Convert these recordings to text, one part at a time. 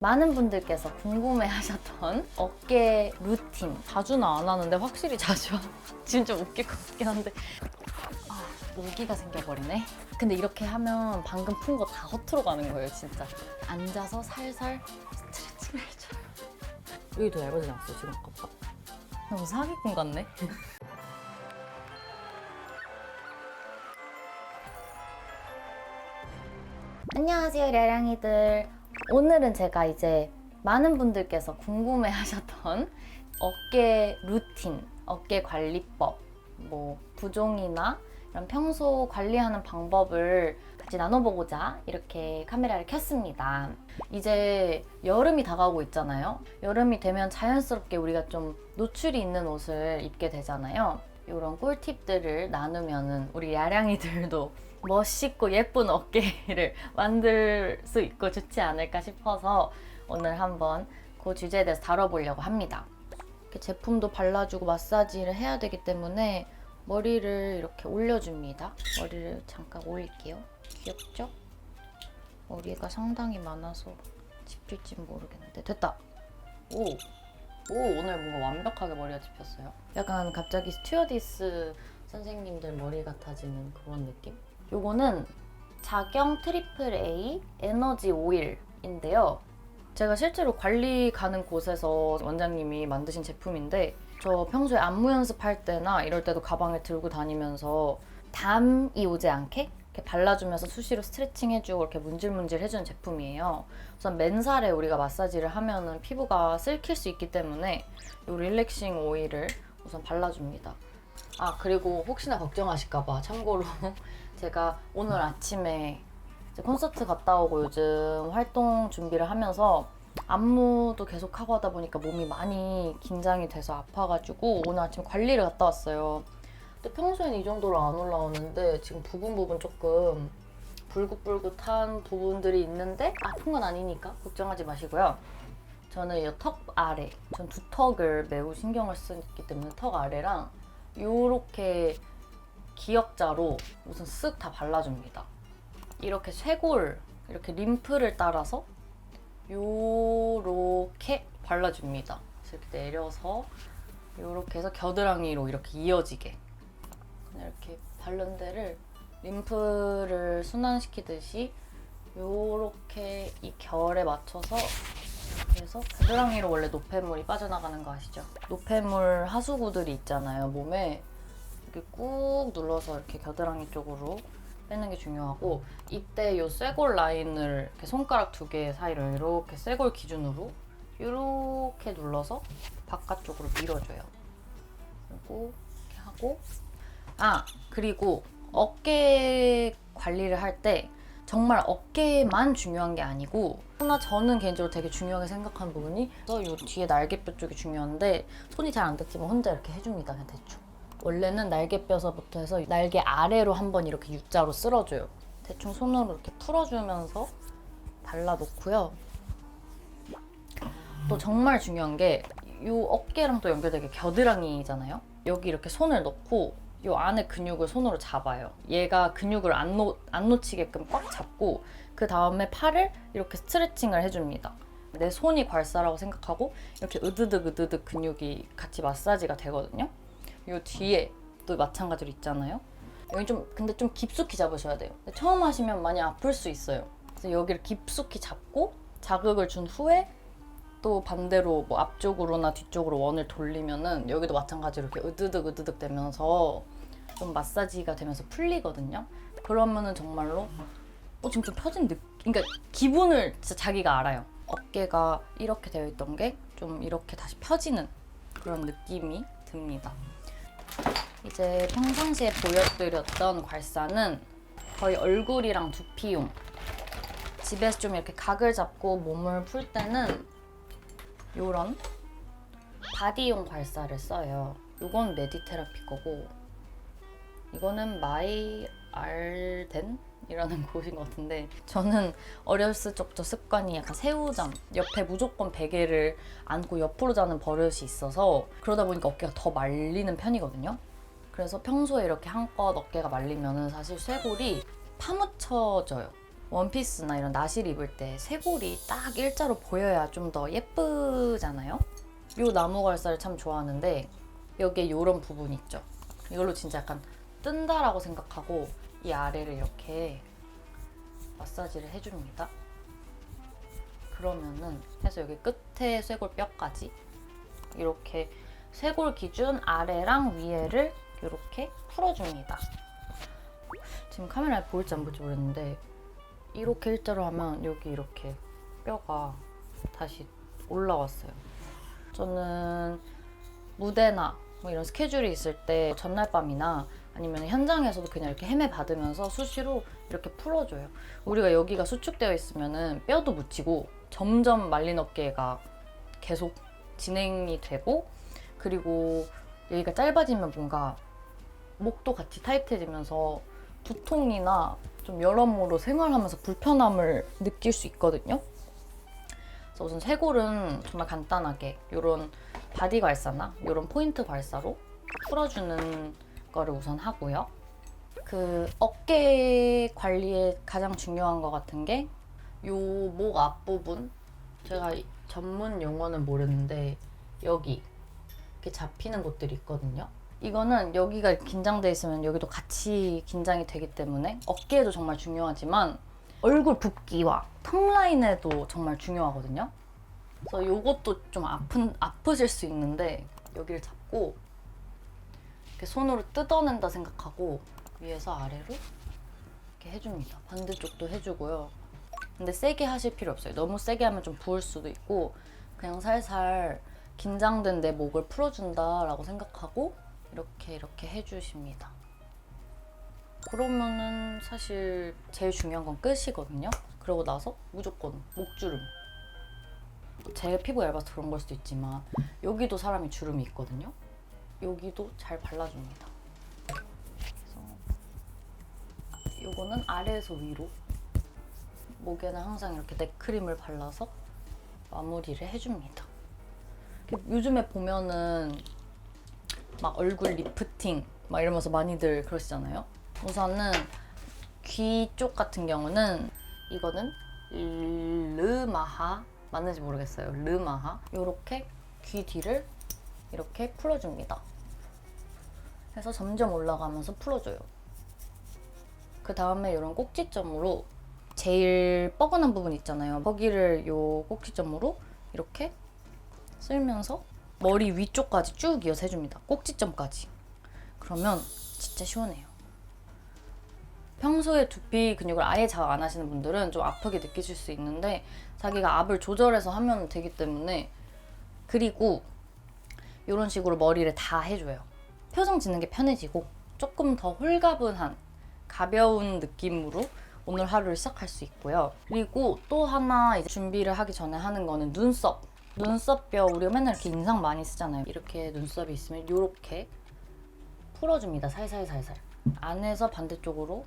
많은 분들께서 궁금해하셨던 어깨 루틴. 자주는 안 하는데 확실히 자주 지금 좀 웃길 것 같긴 한데 모기가 생겨버리네. 근데 이렇게 하면 방금 푼 거 다 허투루 가는 거예요, 진짜. 앉아서 살살 스트레칭을 해줘요. 여기 더 얇아지지 않았어, 지금 아까보다? 너무 사기꾼 같네. 안녕하세요, 랴량이들. 오늘은 제가 이제 많은 분들께서 궁금해하셨던 어깨 루틴, 어깨 관리법, 뭐 부종이나 이런 평소 관리하는 방법을 같이 나눠보고자 이렇게 카메라를 켰습니다. 이제 여름이 다가오고 있잖아요. 여름이 되면 자연스럽게 우리가 좀 노출이 있는 옷을 입게 되잖아요. 이런 꿀팁들을 나누면은 우리 야량이들도 멋있고 예쁜 어깨를 만들 수 있고 좋지 않을까 싶어서 오늘 한번 그 주제에 대해서 다뤄보려고 합니다. 이렇게 제품도 발라주고 마사지를 해야 되기 때문에 머리를 이렇게 올려줍니다. 머리를 잠깐 올릴게요. 귀엽죠? 머리가 상당히 많아서 집힐지 모르겠는데 됐다! 오, 오늘 뭔가 완벽하게 머리가 집혔어요. 약간 갑자기 스튜어디스 선생님들 머리 같아지는 그런 느낌? 요거는 자경 트리플 A 에너지 오일인데요. 제가 실제로 관리 가는 곳에서 원장님이 만드신 제품인데 저 평소에 안무 연습할 때나 이럴 때도 가방에 들고 다니면서 담이 오지 않게 이렇게 발라주면서 수시로 스트레칭 해주고 이렇게 문질문질 해주는 제품이에요. 우선 맨살에 우리가 마사지를 하면은 피부가 쓸킬 수 있기 때문에 이 릴렉싱 오일을 우선 발라줍니다. 아, 그리고 혹시나 걱정하실까봐 참고로 제가 오늘 아침에 이제 콘서트 갔다 오고 요즘 활동 준비를 하면서 안무도 계속 하고 하다 보니까 몸이 많이 긴장이 돼서 아파가지고 오늘 아침 관리를 갔다 왔어요. 근데 평소엔 이 정도로 안 올라오는데 지금 부분 조금 불긋불긋한 부분들이 있는데 아픈 건 아니니까 걱정하지 마시고요. 저는 이 턱 아래, 전 두턱을 매우 신경을 쓰기 때문에 턱 아래랑 요렇게 기역자로 우선 쓱 다 발라줍니다. 이렇게 쇄골, 이렇게 림프를 따라서 요렇게 발라줍니다. 이렇게 내려서 요렇게 해서 겨드랑이로 이렇게 이어지게 이렇게 바른 데를 림프를 순환시키듯이 요렇게 이 결에 맞춰서 그래서 겨드랑이로 원래 노폐물이 빠져나가는 거 아시죠? 노폐물 하수구들이 있잖아요, 몸에. 이렇게 꾹 눌러서 이렇게 겨드랑이 쪽으로 빼는 게 중요하고 이때 요 쇄골 라인을 이렇게 손가락 두 개 사이를 이렇게 쇄골 기준으로 이렇게 눌러서 바깥쪽으로 밀어줘요. 그리고 이렇게 하고 그리고 어깨 관리를 할 때 정말 어깨만 중요한 게 아니고 저는 개인적으로 되게 중요하게 생각하는 부분이 요 뒤에 날개뼈 쪽이 중요한데 손이 잘 안 닿지만 혼자 이렇게 해줍니다. 그냥 대충. 원래는 날개뼈서부터 해서 날개 아래로 한번 이렇게 U자로 쓸어줘요. 대충 손으로 이렇게 풀어주면서 발라놓고요. 또 정말 중요한 게 이 어깨랑 또 연결되게 겨드랑이잖아요. 여기 이렇게 손을 넣고 이 안에 근육을 손으로 잡아요. 얘가 근육을 안 놓치게끔 꽉 잡고 그 다음에 팔을 이렇게 스트레칭을 해줍니다. 내 손이 괄사라고 생각하고 이렇게 으드득 근육이 같이 마사지가 되거든요. 요 뒤에 또 마찬가지로 있잖아요. 여기 근데 좀 깊숙이 잡으셔야 돼요. 처음 하시면 많이 아플 수 있어요. 그래서 여기를 깊숙이 잡고 자극을 준 후에 또 반대로 뭐 앞쪽으로나 뒤쪽으로 원을 돌리면은 여기도 마찬가지로 이렇게 으드득 되면서 좀 마사지가 되면서 풀리거든요. 그러면은 정말로 지금 좀 펴진 그러니까 기분을 진짜 자기가 알아요. 어깨가 이렇게 되어 있던 게 좀 이렇게 다시 펴지는 그런 느낌이 듭니다. 이제 평상시에 보여드렸던 괄사는 거의 얼굴이랑 두피용. 집에서 좀 이렇게 각을 잡고 몸을 풀 때는 요런 바디용 괄사를 써요. 요건 메디테라피 거고 이거는 마이 알덴이라는 곳인 것 같은데 저는 어렸을 적부터 습관이 약간 새우잠 옆에 무조건 베개를 안고 옆으로 자는 버릇이 있어서 그러다 보니까 어깨가 더 말리는 편이거든요. 그래서 평소에 이렇게 한껏 어깨가 말리면은 사실 쇄골이 파묻혀져요. 원피스나 이런 나시를 입을 때 쇄골이 딱 일자로 보여야 좀 더 예쁘잖아요. 요 나무갈사를 참 좋아하는데 여기에 이런 부분 있죠. 이걸로 진짜 약간 뜬다라고 생각하고 이 아래를 이렇게 마사지를 해줍니다. 그러면은 해서 여기 끝에 쇄골 뼈까지 이렇게 쇄골 기준 아래랑 위에를 이렇게 풀어줍니다. 지금 카메라에 보일지 안 보일지 모르겠는데 이렇게 일자로 하면 여기 이렇게 뼈가 다시 올라왔어요. 저는 무대나 뭐 이런 스케줄이 있을 때 전날 밤이나 아니면 현장에서도 그냥 이렇게 헤매 받으면서 수시로 이렇게 풀어줘요. 우리가 여기가 수축되어 있으면은 뼈도 묻히고 점점 말린 어깨가 계속 진행이 되고, 그리고 여기가 짧아지면 뭔가 목도 같이 타이트해지면서 두통이나 좀 여러모로 생활하면서 불편함을 느낄 수 있거든요. 그래서 우선 쇄골은 정말 간단하게 이런 바디 발사나 이런 포인트 발사로 풀어주는 거를 우선 하고요. 그 어깨 관리에 가장 중요한 것 같은 게 요 목 앞부분, 제가 전문 용어는 모르는데 여기 이렇게 잡히는 곳들이 있거든요. 이거는 여기가 긴장돼 있으면 여기도 같이 긴장이 되기 때문에 어깨에도 정말 중요하지만 얼굴 붓기와 턱 라인에도 정말 중요하거든요. 그래서 요것도 좀 아프실 수 있는데 여기를 잡고 이렇게 손으로 뜯어낸다 생각하고 위에서 아래로 이렇게 해줍니다. 반대쪽도 해주고요. 근데 세게 하실 필요 없어요. 너무 세게 하면 좀 부을 수도 있고 그냥 살살 긴장된 내 목을 풀어준다라고 생각하고 이렇게 해주십니다. 그러면은 사실 제일 중요한 건 끝이거든요. 그러고 나서 무조건 목주름. 제 피부가 얇아서 그런 걸 수도 있지만 여기도 사람이 주름이 있거든요. 여기도 잘 발라줍니다. 그래서 요거는 아래에서 위로, 목에는 항상 이렇게 넥크림을 발라서 마무리를 해줍니다. 요즘에 보면은 막 얼굴 리프팅 막 이러면서 많이들 그러시잖아요. 우선은 귀 쪽 같은 경우는 이거는 르마하 맞는지 모르겠어요. 르마하. 요렇게 귀 뒤를 이렇게 풀어줍니다. 해서 점점 올라가면서 풀어줘요. 그 다음에 이런 꼭지점으로 제일 뻐근한 부분 있잖아요. 거기를 요 꼭지점으로 이렇게 쓸면서 머리 위쪽까지 쭉 이어서 해줍니다. 꼭지점까지. 그러면 진짜 시원해요. 평소에 두피 근육을 아예 자극 안 하시는 분들은 좀 아프게 느끼실 수 있는데 자기가 압을 조절해서 하면 되기 때문에, 그리고 이런 식으로 머리를 다 해줘요. 표정 짓는 게 편해지고 조금 더 홀가분한 가벼운 느낌으로 오늘 하루를 시작할 수 있고요. 그리고 또 하나 이제 준비를 하기 전에 하는 거는 눈썹. 눈썹뼈 우리가 맨날 이렇게 인상 많이 쓰잖아요. 이렇게 눈썹이 있으면 이렇게 풀어줍니다. 살살살살. 안에서 반대쪽으로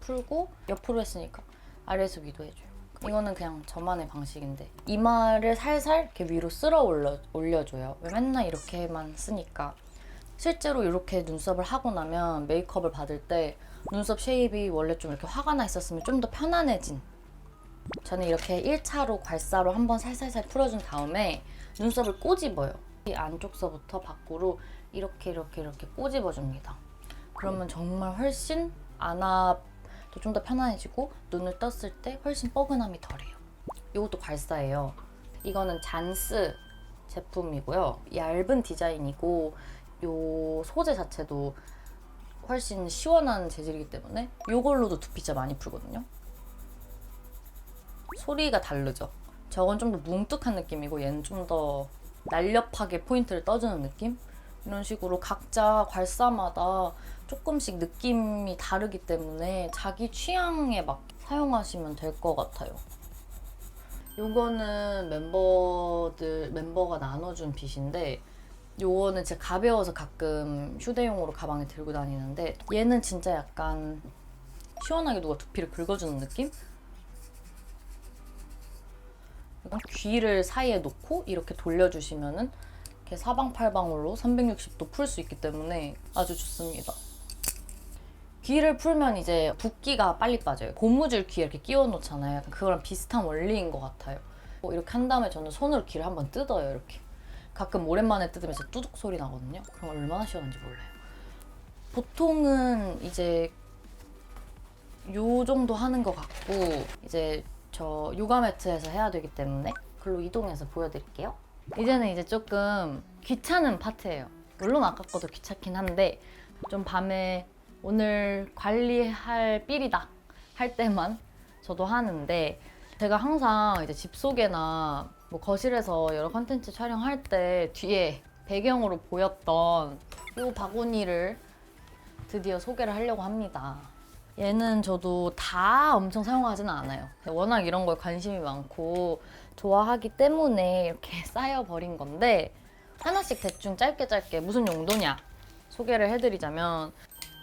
풀고 옆으로 했으니까 아래에서 위도 해줘요. 이거는 그냥 저만의 방식인데 이마를 살살 이렇게 위로 쓸어 올려줘요. 왜 맨날 이렇게만 쓰니까. 실제로 이렇게 눈썹을 하고 나면 메이크업을 받을 때 눈썹 쉐입이 원래 좀 이렇게 화가 나 있었으면 좀 더 편안해진, 저는 이렇게 1차로 괄사로 한번 살살살 풀어준 다음에 눈썹을 꼬집어요. 이 안쪽서부터 밖으로 이렇게 꼬집어줍니다. 그러면 정말 훨씬 안압도 좀 더 편안해지고 눈을 떴을 때 훨씬 뻐근함이 덜해요. 이것도 괄사예요. 이거는 잔스 제품이고요. 얇은 디자인이고 이 소재 자체도 훨씬 시원한 재질이기 때문에 이걸로도 두피 진짜 많이 풀거든요. 소리가 다르죠. 저건 좀 더 뭉툭한 느낌이고 얘는 좀 더 날렵하게 포인트를 떠주는 느낌? 이런 식으로 각자 괄사마다 조금씩 느낌이 다르기 때문에 자기 취향에 맞게 사용하시면 될 것 같아요. 요거는 멤버가 나눠준 빗인데 요거는 진짜 가벼워서 가끔 휴대용으로 가방에 들고 다니는데 얘는 진짜 약간 시원하게 누가 두피를 긁어주는 느낌? 귀를 사이에 놓고 이렇게 돌려주시면은 이렇게 사방팔방으로 360도 풀 수 있기 때문에 아주 좋습니다. 귀를 풀면 이제 붓기가 빨리 빠져요. 고무줄 귀에 이렇게 끼워 놓잖아요. 약간 그거랑 비슷한 원리인 것 같아요. 이렇게 한 다음에 저는 손으로 귀를 한번 뜯어요. 이렇게. 가끔 오랜만에 뜯으면서 뚜둑 소리 나거든요. 그럼 얼마나 시원한지 몰라요. 보통은 이제 요 정도 하는 것 같고, 이제 저 요가 매트에서 해야 되기 때문에 글로 이동해서 보여드릴게요. 이제는 이제 조금 귀찮은 파트예요. 물론 아까 것도 귀찮긴 한데 좀 밤에 오늘 관리할 삘이다 할 때만 저도 하는데, 제가 항상 이제 집 속에나 뭐 거실에서 여러 컨텐츠 촬영할 때 뒤에 배경으로 보였던 이 바구니를 드디어 소개를 하려고 합니다. 얘는 저도 다 엄청 사용하지는 않아요. 워낙 이런 거에 관심이 많고 좋아하기 때문에 이렇게 쌓여버린 건데, 하나씩 대충 짧게 무슨 용도냐 소개를 해드리자면,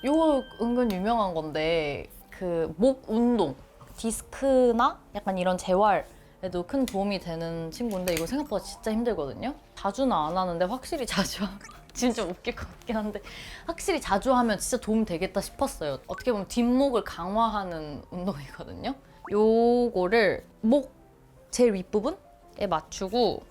이거 은근 유명한 건데 그 목 운동, 디스크나 약간 이런 재활에도 큰 도움이 되는 친구인데, 이거 생각보다 진짜 힘들거든요. 자주는 안 하는데 확실히 자주 진짜 웃길 것 같긴 한데 확실히 자주 하면 진짜 도움 되겠다 싶었어요. 어떻게 보면 뒷목을 강화하는 운동이거든요. 요거를 목 제일 윗부분에 맞추고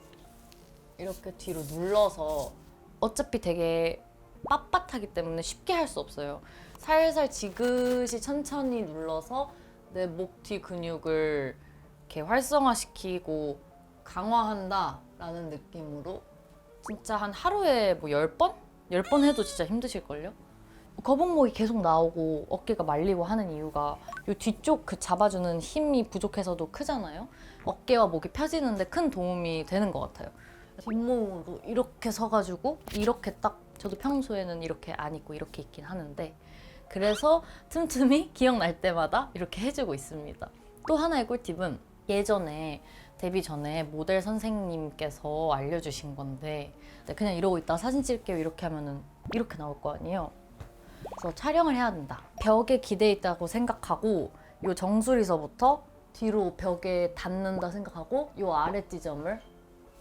이렇게 뒤로 눌러서, 어차피 되게 빳빳하기 때문에 쉽게 할 수 없어요. 살살 지그시 천천히 눌러서 내 목 뒤 근육을 이렇게 활성화시키고 강화한다라는 느낌으로 진짜 한 하루에 뭐 10번? 10번 해도 진짜 힘드실걸요? 거북목이 계속 나오고 어깨가 말리고 하는 이유가 이 뒤쪽 그 잡아주는 힘이 부족해서도 크잖아요? 어깨와 목이 펴지는데 큰 도움이 되는 것 같아요. 뒷목으로 이렇게 서가지고 이렇게 딱, 저도 평소에는 이렇게 안 입고 이렇게 입긴 하는데, 그래서 틈틈이 기억날 때마다 이렇게 해주고 있습니다. 또 하나의 꿀팁은 예전에 데뷔 전에 모델 선생님께서 알려주신 건데, 그냥 이러고 있다가 사진 찍을게요 이렇게 하면은 이렇게 나올 거 아니에요. 그래서 촬영을 해야 된다. 벽에 기대 있다고 생각하고 요 정수리서부터 뒤로 벽에 닿는다 생각하고 요 아래 지점을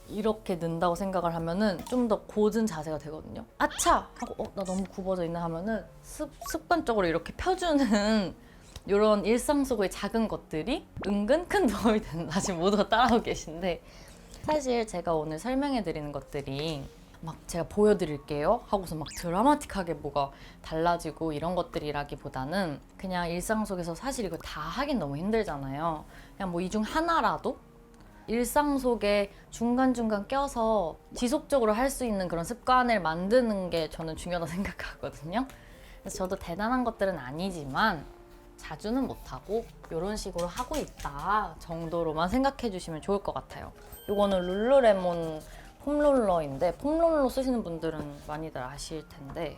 이렇게 넣는다고 생각을 하면은 좀 더 곧은 자세가 되거든요. 아차! 하고 나 너무 굽어져 있나 하면은 습관적으로 이렇게 펴주는 이런 일상 속의 작은 것들이 은근 큰 도움이 된다. 지금 모두가 따라하고 계신데, 사실 제가 오늘 설명해 드리는 것들이 막 제가 보여드릴게요 하고서 막 드라마틱하게 뭐가 달라지고 이런 것들이라기보다는 그냥 일상 속에서 사실 이거 다 하긴 너무 힘들잖아요. 그냥 뭐 이 중 하나라도 일상 속에 중간중간 껴서 지속적으로 할 수 있는 그런 습관을 만드는 게 저는 중요하다고 생각하거든요. 그래서 저도 대단한 것들은 아니지만 자주는 못하고 이런 식으로 하고 있다 정도로만 생각해 주시면 좋을 것 같아요. 이거는 룰루레몬 폼롤러인데, 폼롤러 쓰시는 분들은 많이들 아실 텐데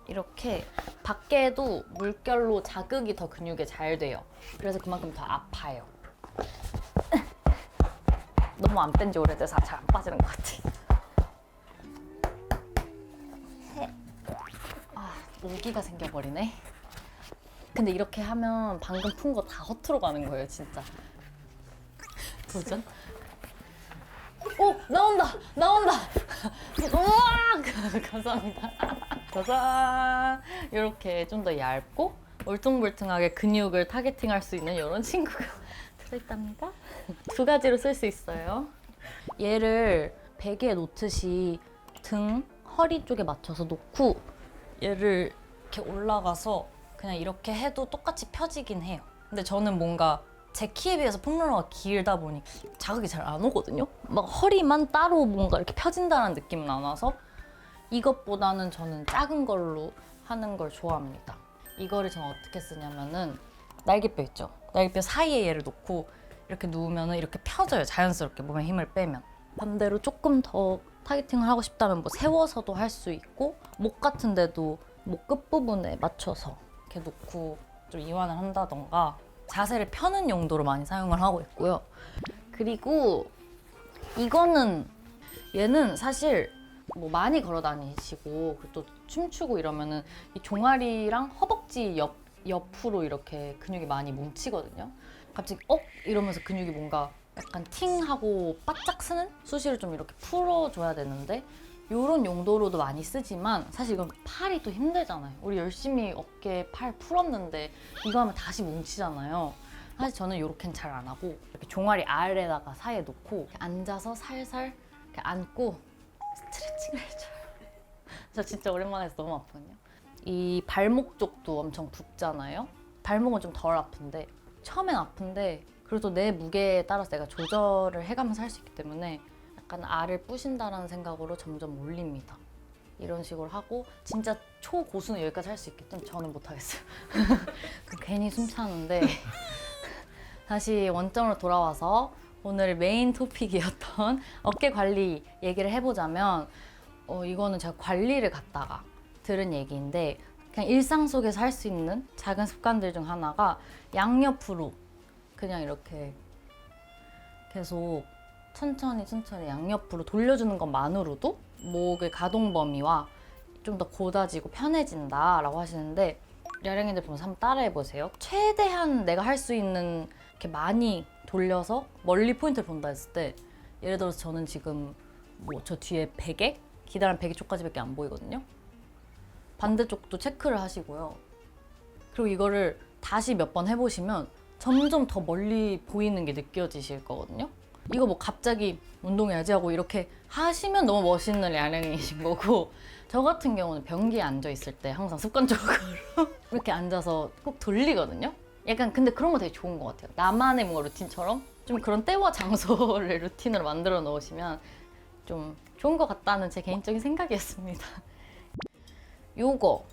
이렇게 밖에도 물결로 자극이 더 근육에 잘 돼요. 그래서 그만큼 더 아파요. 너무 안 뺀 지 오래돼서 잘 안 빠지는 것 같아. 모기가 생겨버리네. 근데 이렇게 하면 방금 푼 거 다 허투루 가는 거예요, 진짜. 도전? 오! 나온다! 우와! 감사합니다. 짜잔! 이렇게 좀 더 얇고 울퉁불퉁하게 근육을 타겟팅할 수 있는 이런 친구가 들어있답니다. 2가지로 쓸 수 있어요. 얘를 베개에 놓듯이 등, 허리 쪽에 맞춰서 놓고 얘를 이렇게 올라가서 그냥 이렇게 해도 똑같이 펴지긴 해요. 근데 저는 뭔가 제 키에 비해서 폼롤러가 길다 보니 자극이 잘 안 오거든요. 막 허리만 따로 뭔가 이렇게 펴진다는 느낌은 안 와서 이것보다는 저는 작은 걸로 하는 걸 좋아합니다. 이거를 저는 어떻게 쓰냐면은 날개뼈 있죠? 날개뼈 사이에 얘를 놓고 이렇게 누우면 이렇게 펴져요. 자연스럽게 몸에 힘을 빼면. 반대로 조금 더 타겟팅을 하고 싶다면 뭐 세워서도 할 수 있고, 목 같은 데도 목 끝부분에 맞춰서 이렇게 놓고 좀 이완을 한다던가 자세를 펴는 용도로 많이 사용을 하고 있고요. 그리고 이거는, 얘는 사실 뭐 많이 걸어 다니시고 또 춤추고 이러면은 이 종아리랑 허벅지 옆으로 이렇게 근육이 많이 뭉치거든요. 갑자기 이러면서 근육이 뭔가 약간 팅하고 바짝 쓰는 수시를 좀 이렇게 풀어줘야 되는데, 이런 용도로도 많이 쓰지만 사실 이건 팔이 또 힘들잖아요. 우리 열심히 어깨 팔 풀었는데 이거 하면 다시 뭉치잖아요. 사실 저는 이렇게는 잘 안 하고 이렇게 종아리 아래에다가 사이에 놓고 이렇게 앉아서 살살 이렇게 안고 스트레칭을 해줘요. 저 진짜 오랜만에 해서 너무 아프거든요. 이 발목 쪽도 엄청 붓잖아요. 발목은 좀 덜 아픈데 처음엔 아픈데 그래도 내 무게에 따라서 내가 조절을 해가면서 할 수 있기 때문에 약간 알을 부신다라는 생각으로 점점 올립니다. 이런 식으로 하고 진짜 초고수는 여기까지 할 수 있겠지만 저는 못하겠어요. 괜히 숨 차는데 다시 원점으로 돌아와서 오늘 메인 토픽이었던 어깨 관리 얘기를 해보자면 이거는 제가 관리를 갖다가 들은 얘기인데 그냥 일상 속에서 할 수 있는 작은 습관들 중 하나가 양옆으로 그냥 이렇게 계속 천천히 양옆으로 돌려주는 것만으로도 목의 가동 범위와 좀 더 곧아지고 편해진다라고 하시는데 여행이들 보면서 한번 따라해보세요. 최대한 내가 할 수 있는 이렇게 많이 돌려서 멀리 포인트를 본다 했을 때 예를 들어서 저는 지금 뭐 저 뒤에 베개? 기다란 베개 쪽까지밖에 안 보이거든요. 반대쪽도 체크를 하시고요. 그리고 이거를 다시 몇 번 해보시면 점점 더 멀리 보이는 게 느껴지실 거거든요. 이거 뭐 갑자기 운동해야지 하고 이렇게 하시면 너무 멋있는 야랭이신 거고 저 같은 경우는 변기에 앉아 있을 때 항상 습관적으로 이렇게 앉아서 꼭 돌리거든요. 약간 근데 그런 거 되게 좋은 것 같아요. 나만의 뭔가 루틴처럼 좀 그런 때와 장소를 루틴으로 만들어 놓으시면 좀 좋은 것 같다는 제 개인적인 생각이었습니다. 요거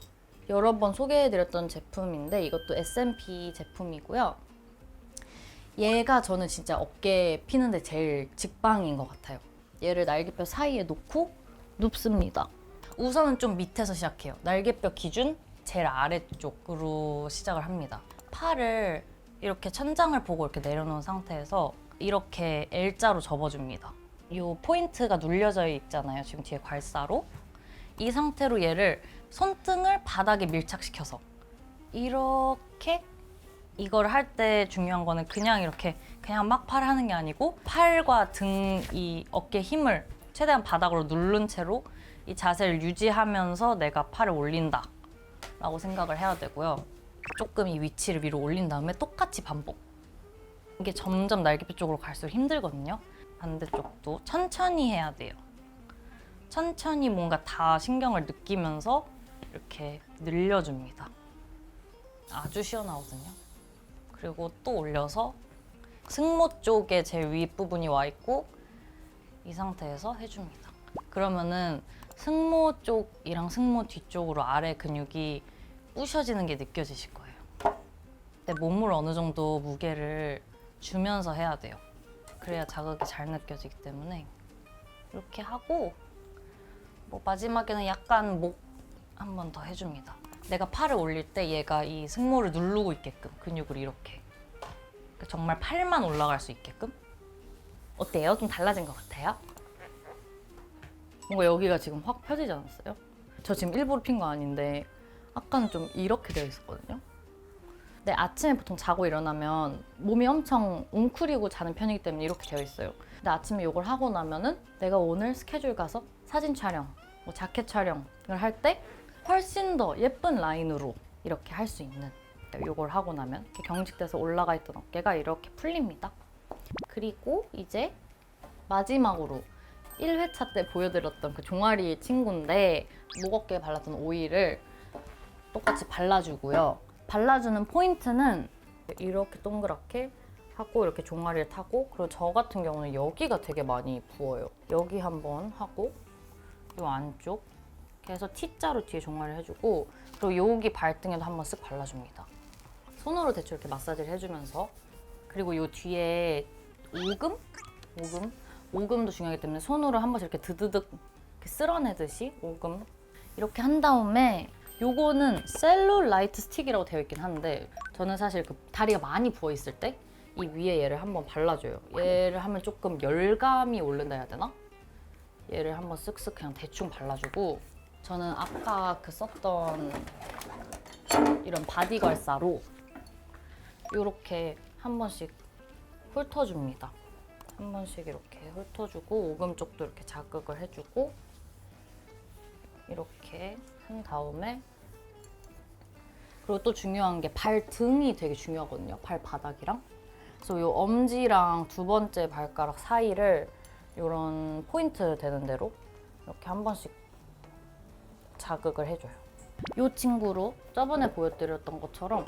여러 번 소개해드렸던 제품인데 이것도 S&P 제품이고요. 얘가 저는 진짜 어깨 피는데 제일 직방인 것 같아요. 얘를 날개뼈 사이에 놓고 눕습니다. 우선은 좀 밑에서 시작해요. 날개뼈 기준 제일 아래쪽으로 시작을 합니다. 팔을 이렇게 천장을 보고 이렇게 내려놓은 상태에서 이렇게 L자로 접어줍니다. 이 포인트가 눌려져 있잖아요. 지금 뒤에 괄사로. 이 상태로 얘를 손등을 바닥에 밀착시켜서 이렇게 이걸 할 때 중요한 거는 그냥 이렇게 그냥 막 팔을 하는 게 아니고 팔과 등 이 어깨 힘을 최대한 바닥으로 누른 채로 이 자세를 유지하면서 내가 팔을 올린다 라고 생각을 해야 되고요. 조금 이 위치를 위로 올린 다음에 똑같이 반복. 이게 점점 날개뼈 쪽으로 갈수록 힘들거든요. 반대쪽도 천천히 해야 돼요. 천천히 뭔가 다 신경을 느끼면서 이렇게 늘려줍니다. 아주 시원하거든요. 그리고 또 올려서 승모 쪽에 제 윗부분이 와 있고 이 상태에서 해줍니다. 그러면은 승모 쪽이랑 승모 뒤쪽으로 아래 근육이 부셔지는 게 느껴지실 거예요. 내 몸을 어느 정도 무게를 주면서 해야 돼요. 그래야 자극이 잘 느껴지기 때문에 이렇게 하고 뭐 마지막에는 약간 목 한 번 더 해줍니다. 내가 팔을 올릴 때 얘가 이 승모를 누르고 있게끔 근육을 이렇게 그러니까 정말 팔만 올라갈 수 있게끔. 어때요? 좀 달라진 것 같아요? 뭔가 여기가 지금 확 펴지지 않았어요? 저 지금 일부러 핀 거 아닌데 아까는 좀 이렇게 되어 있었거든요. 근데 아침에 보통 자고 일어나면 몸이 엄청 웅크리고 자는 편이기 때문에 이렇게 되어 있어요. 근데 아침에 이걸 하고 나면은 내가 오늘 스케줄 가서 사진 촬영, 뭐 자켓 촬영을 할 때 훨씬 더 예쁜 라인으로 이렇게 할 수 있는 이걸 하고 나면 이렇게 경직돼서 올라가 있던 어깨가 이렇게 풀립니다. 그리고 이제 마지막으로 1회차 때 보여드렸던 그 종아리 친구인데 목 어깨에 발랐던 오일을 똑같이 발라주고요. 발라주는 포인트는 이렇게 동그랗게 하고 이렇게 종아리를 타고 그리고 저 같은 경우는 여기가 되게 많이 부어요. 여기 한번 하고 이 안쪽 이렇게 해서 T자로 뒤에 종아리를 해주고 그리고 여기 발등에도 한번 쓱 발라줍니다. 손으로 대충 이렇게 마사지를 해주면서 그리고 이 뒤에 오금도 중요하기 때문에 손으로 한 번씩 이렇게 드드득 이렇게 쓸어내듯이 오금 이렇게 한 다음에 요거는 셀룰라이트 스틱이라고 되어 있긴 한데 저는 사실 그 다리가 많이 부어 있을 때 이 위에 얘를 한번 발라줘요. 얘를 하면 조금 열감이 오른다 해야 되나? 얘를 한번 쓱쓱 그냥 대충 발라주고 저는 아까 그 썼던 이런 바디 걸사로 이렇게 한 번씩 훑어줍니다. 한 번씩 이렇게 훑어주고 오금 쪽도 이렇게 자극을 해주고 이렇게 한 다음에 그리고 또 중요한 게 발등이 되게 중요하거든요. 발바닥이랑. 그래서 이 엄지랑 두 번째 발가락 사이를 이런 포인트 되는 대로 이렇게 한 번씩 자극을 해줘요. 이 친구로 저번에 보여드렸던 것처럼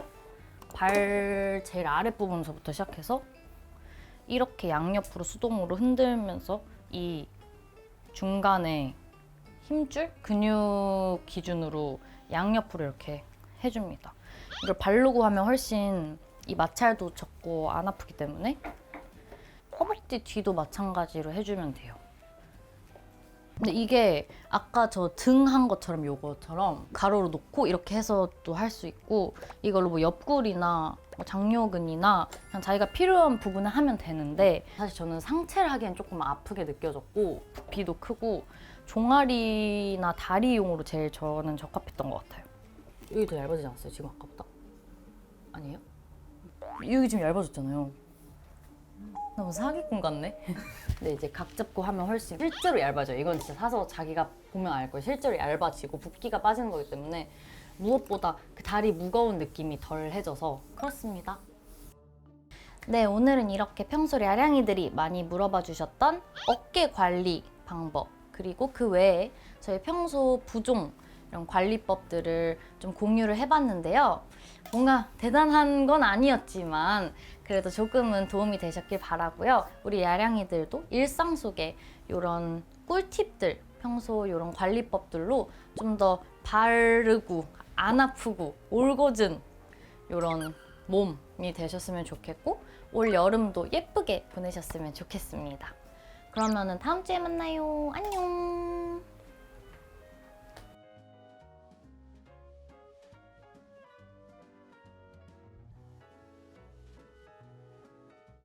발 제일 아랫부분서부터 시작해서 이렇게 양옆으로 수동으로 흔들면서 이 중간에 힘줄? 근육 기준으로 양옆으로 이렇게 해줍니다. 이걸 바르고 하면 훨씬 이 마찰도 적고 안 아프기 때문에 허벅지 뒤도 마찬가지로 해주면 돼요. 근데 이게 아까 저 등 한 것처럼 요거처럼 가로로 놓고 이렇게 해서 또 할 수 있고 이걸로 뭐 옆구리나 뭐 장요근이나 그냥 자기가 필요한 부분을 하면 되는데 사실 저는 상체를 하기엔 조금 아프게 느껴졌고 부피도 크고 종아리나 다리용으로 제일 저는 적합했던 것 같아요. 여기 더 얇아지지 않았어요? 지금 아까보다? 아니에요? 여기 좀 얇아졌잖아요. 너무 사기꾼 같네? 근데 이제 각 잡고 하면 훨씬 실제로 얇아져요. 이건 진짜 사서 자기가 보면 알 거예요. 실제로 얇아지고 붓기가 빠지는 거기 때문에 무엇보다 그 다리 무거운 느낌이 덜해져서 그렇습니다. 네, 오늘은 이렇게 평소 랴량이들이 많이 물어봐 주셨던 어깨 관리 방법 그리고 그 외에 저희 평소 부종 이런 관리법들을 좀 공유를 해봤는데요. 뭔가 대단한 건 아니었지만 그래도 조금은 도움이 되셨길 바라고요. 우리 야량이들도 일상 속에 이런 꿀팁들, 평소 이런 관리법들로 좀 더 바르고 안 아프고 올곧은 이런 몸이 되셨으면 좋겠고 올 여름도 예쁘게 보내셨으면 좋겠습니다. 그러면은 다음 주에 만나요. 안녕.